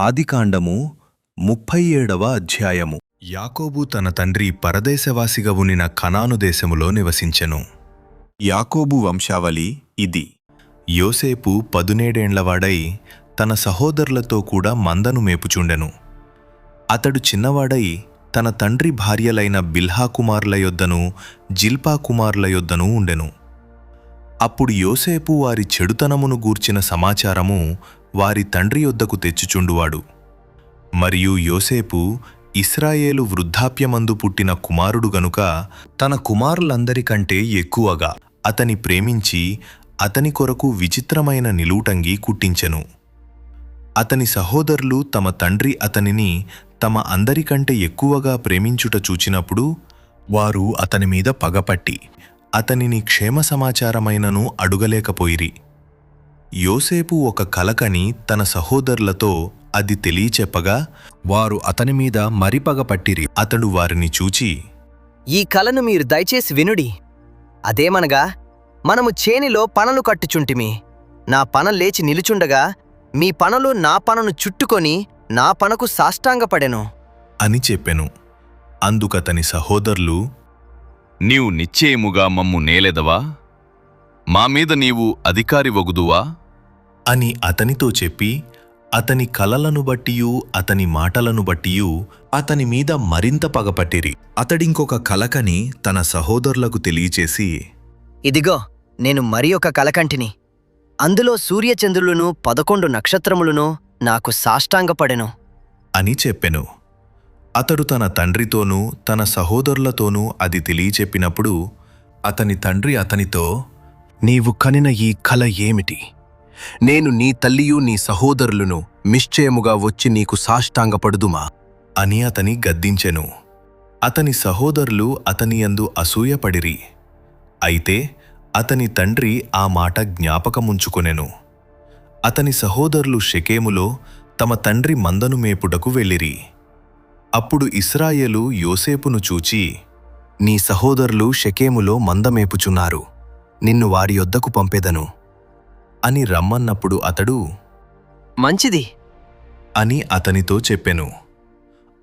ఆదికాండము 37వ అధ్యాయము. యాకోబు తన తండ్రి పరదేశవాసిగా ఉనిన కనాను దేశములో నివసించెను. యాకోబు వంశావళి ఇది. యోసేపు 17 ఏండ్లవాడై తన సహోదరులతో కూడా మందను మేపుచుండెను. అతడు చిన్నవాడై తన తండ్రి భార్యలైన బిల్హా కుమారుల యొద్దను జిల్పా కుమారుల యొద్దను ఉండెను. అప్పుడు యోసేపు వారి చెడుతనమును గూర్చిన సమాచారము వారి తండ్రి యొద్దకు తెచ్చుచుండువాడు. మరియు యోసేపు ఇశ్రాయేలు వృద్ధాప్యమందు పుట్టిన కుమారుడు గనుక తన కుమారులందరికంటే ఎక్కువగా అతని ప్రేమించి అతని కొరకు విచిత్రమైన నిలువుటంగి కుట్టించెను. అతని సహోదరులు తమ తండ్రి అతనిని తమ అందరికంటే ఎక్కువగా ప్రేమించుట చూచినప్పుడు వారు అతని మీద పగపట్టి అతనిని క్షేమ సమాచారమైనను అడుగలేకపోయిరి. యోసేపు ఒక కలకని తన సహోదరులతో అది తెలియచెప్పగా వారు అతని మీద మరి పగపట్టిరి. అతడు వారిని చూచి, ఈ కలను మీరు దయచేసి వినుడి. అదేమనగా, మనము చేనిలో పనలు కట్టుచుంటిమి. నా పన లేచి నిలుచుండగా మీ పనలు నా పనను చుట్టుకొని నా పనకు సాష్టాంగపడెను అని చెప్పెను. అందుకతని సహోదరులు, నీవు నిశ్చయముగా మమ్ము నేలెదవా? మా మీద నీవు అధికారి వగుదువా అని అతనితో చెప్పి అతని కలలను బట్టియూ అతని మాటలను బట్టియూ అతని మీద మరింత పగపట్టిరి. అతడింకొక కలకని తన సహోదరులకు తెలియచేసి, ఇదిగో, నేను మరి ఒక కలకంటిని. అందులో సూర్యచంద్రులను 11 నక్షత్రములను నాకు సాష్టాంగపడెను అని చెప్పెను. అతడు తన తండ్రితోనూ తన సహోదరులతోనూ అది తెలియచెప్పినప్పుడు అతని తండ్రి అతనితో, నీవు కనిన ఈ కల ఏమిటి? నేను నీ తల్లియు నీ సహోదరులను నిశ్చయముగా వచ్చి నీకు సాష్టాంగపడుదుమా అని అతని గద్దించెను. అతని సహోదరులు అతని యందు అసూయపడిరి. అయితే అతని తండ్రి ఆ మాట జ్ఞాపకముంచుకొనెను. అతని సహోదరులు షెకెములో తమ తండ్రి మందను మేపుటకు వెళ్ళిరి. అప్పుడు ఇశ్రాయేలు యోసేపును చూచి, నీ సహోదరులు షెకెములో మందమేపుచున్నారు, నిన్ను వారి యొద్దకు పంపెదను అని రమ్మన్నప్పుడు అతడు, మంచిది అని అతనితో చెప్పెను.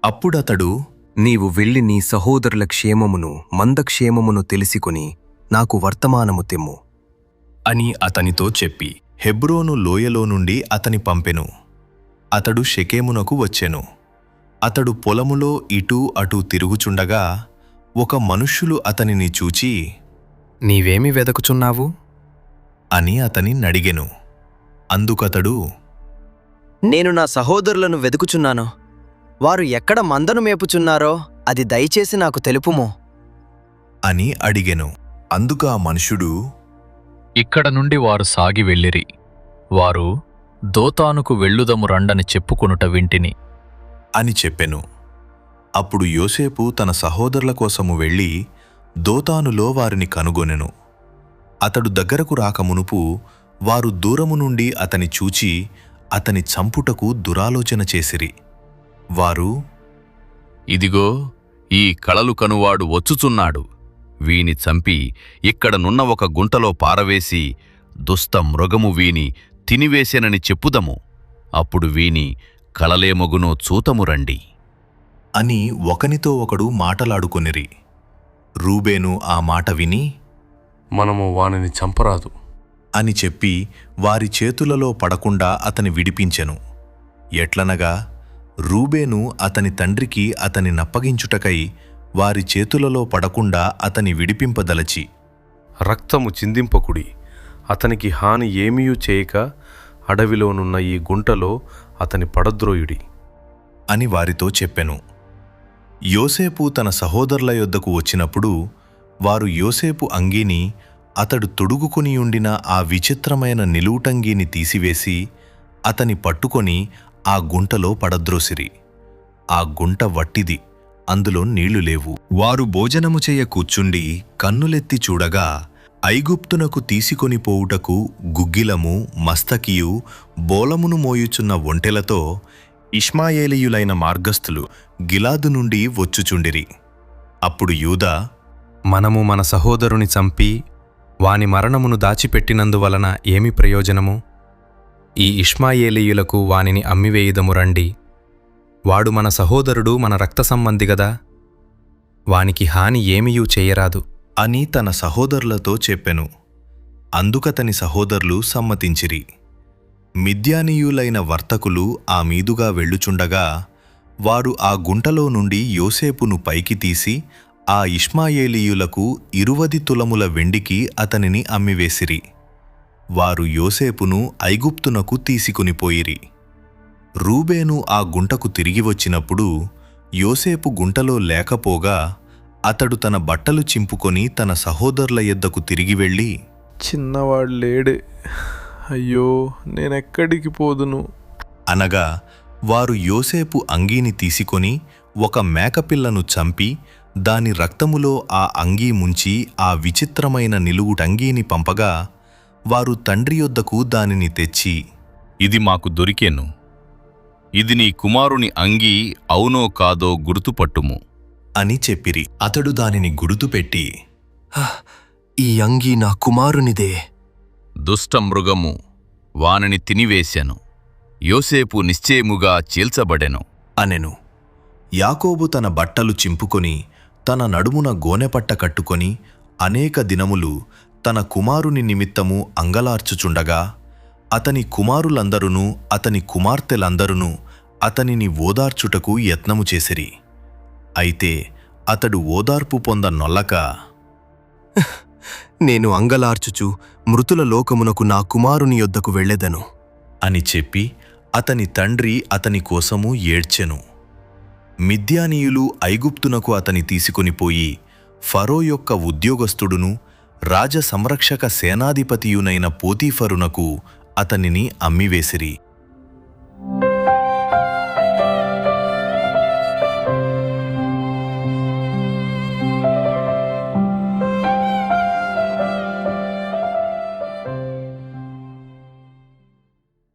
అప్పుడతడు, నీవు వెళ్ళి నీ సహోదరుల క్షేమమును మందక్షేమమును తెలిసికొని నాకు వర్తమానము తెమ్ము అని అతనితో చెప్పి హెబ్రోను లోయలో నుండి అతని పంపెను. అతడు షెకెమునకు వచ్చెను. అతడు పొలములో ఇటూ అటూ తిరుగుచుండగా ఒక మనుష్యులు అతనిని చూచి, నీవేమి వెదకుచున్నావు అని అతని నడిగెను. అందుకతడు, నేను నా సహోదరులను వెదుకుచున్నాను. వారు ఎక్కడ మందను మేపుచున్నారో అది దయచేసి నాకు తెలుపుము అని అడిగెను. అందుకు ఆ మనుష్యుడు, ఇక్కడ నుండి వారు సాగి వెళ్ళిరి. వారు దోతానుకు వెళ్ళుదము రండని చెప్పుకొనుట వింటిని అని చెప్పెను. అప్పుడు యోసేపు తన సహోదరుల కోసము వెళ్ళి దోతానులో వారిని కనుగొనెను. అతడు దగ్గరకు రాకమునుపు వారు దూరము నుండి అతని చూచి అతని చంపుటకు దురాలోచన చేసిరి. వారు, ఇదిగో, ఈ కలలు కనువాడు వచ్చుచున్నాడు. వీని చంపి ఇక్కడనున్న ఒక గుంటలో పారవేసి దుష్ట మృగము వీని తినివేసెనని చెప్పుదము. అప్పుడు వీని కలలేమొగునో చూతము రండి అని ఒకనితో ఒకడు మాటలాడుకొనిరి. రూబేను ఆ మాట విని, మనము వానిని చంపరాదు అని చెప్పి వారి చేతులలో పడకుండా అతని విడిపించెను. ఎట్లనగా రూబేను అతని తండ్రికి అతని నప్పగించుటకై వారి చేతులలో పడకుండా అతని విడిపింపదలచి, రక్తము చిందింపకుడి, అతనికి హాని ఏమీయూ చేయక అడవిలోనున్న ఈ గుంటలో అతని పడద్రోయుడి అని వారితో చెప్పెను. యోసేపు తన సహోదరుల యొద్దకు వచ్చినప్పుడు వారు యోసేపు అంగీని అతడు తొడుగుకొనియుండిన ఆ విచిత్రమైన నిలువుటంగీని తీసివేసి అతని పట్టుకొని ఆ గుంటలో పడద్రోసిరి. ఆ గుంట వట్టిది, అందులో నీళ్లు లేవు. వారు భోజనము చేయ కూర్చుండి కన్నులెత్తి చూడగా ఐగుప్తునకు తీసుకొని పోవుటకు గుగ్గిలము మస్తకియు బోలమును మోయుచున్న ఒంటెలతో ఇష్మాయేలీయులైన మార్గస్థులు గిలాదు నుండి వచ్చుచుండిరి. అప్పుడు యూదా, మనము మన సహోదరుని చంపి వాని మరణమును దాచిపెట్టినందువలన ఏమి ప్రయోజనము? ఈ ఇష్మాయేలీయులకు వానిని అమ్మివేయుదము రండి. వాడు మన సహోదరుడు, మన రక్త సంబంధి గదా. వానికి హాని ఏమియూ చేయరాదు అని తన సహోదరులతో చెప్పెను. అందుకతని సహోదరులు సమ్మతించిరి. మిద్యానీయులైన వర్తకులు ఆ మీదుగా వెళ్ళుచుండగా వారు ఆ గుంటలో నుండి యోసేపును పైకి తీసి ఆ ఇష్మాయేలీయులకు 20 తులముల వెండికి అతనిని అమ్మివేసిరి. వారు యోసేపును ఐగుప్తునకు తీసుకునిపోయిరి. రూబేను ఆ గుంటకు తిరిగి వచ్చినప్పుడు యోసేపు గుంటలో లేకపోగా అతడు తన బట్టలు చింపుకొని తన సహోదరుల యొద్దకు తిరిగి వెళ్ళి, చిన్నవాడు లేడే, అయ్యో నేనెక్కడికి పోదును అనగా వారు యోసేపు అంగీని తీసుకొని ఒక మేకపిల్లను చంపి దాని రక్తములో ఆ అంగీ ముంచి ఆ విచిత్రమైన నిలువుటంగీని పంపగా వారు తండ్రి యొద్దకు దానిని తెచ్చి, ఇది మాకు దొరికెను. ఇది నీ కుమారుని అంగీ అవునో కాదో గుర్తుపట్టుము అని చెప్పిరి. అతడు దానిని గుర్తుపెట్టి, ఈ అంగీ నా కుమారునిదే. దుష్టమృగము వానిని తినివేశెను. యోసేపు నిశ్చయముగా చీల్చబడెను అనెను. యాకోబు తన బట్టలు చింపుకొని తన నడుమున గోనెపట్ట కట్టుకొని అనేక దినములు తన కుమారుని నిమిత్తము అంగలార్చుచుండగా అతని కుమారులందరునూ అతని కుమార్తెలందరునూ అతనిని ఓదార్చుటకు యత్నము చేసిరి. అయితే అతడు ఓదార్పు పొంద నొల్లక, నేను అంగలార్చుచు మృతుల లోకమునకు నా కుమారుని యొద్దకు వెళ్ళెదను అని చెప్పి అతని తండ్రి అతని కోసము ఏడ్చెను. మిద్యానీయులు ఐగుప్తునకు అతని తీసుకొనిపోయి ఫరో యొక్క ఉద్యోగస్థుడును రాజ సంరక్షక సేనాధిపతియునైన పోతీఫరునకు అతనిని అమ్మివేసిరి.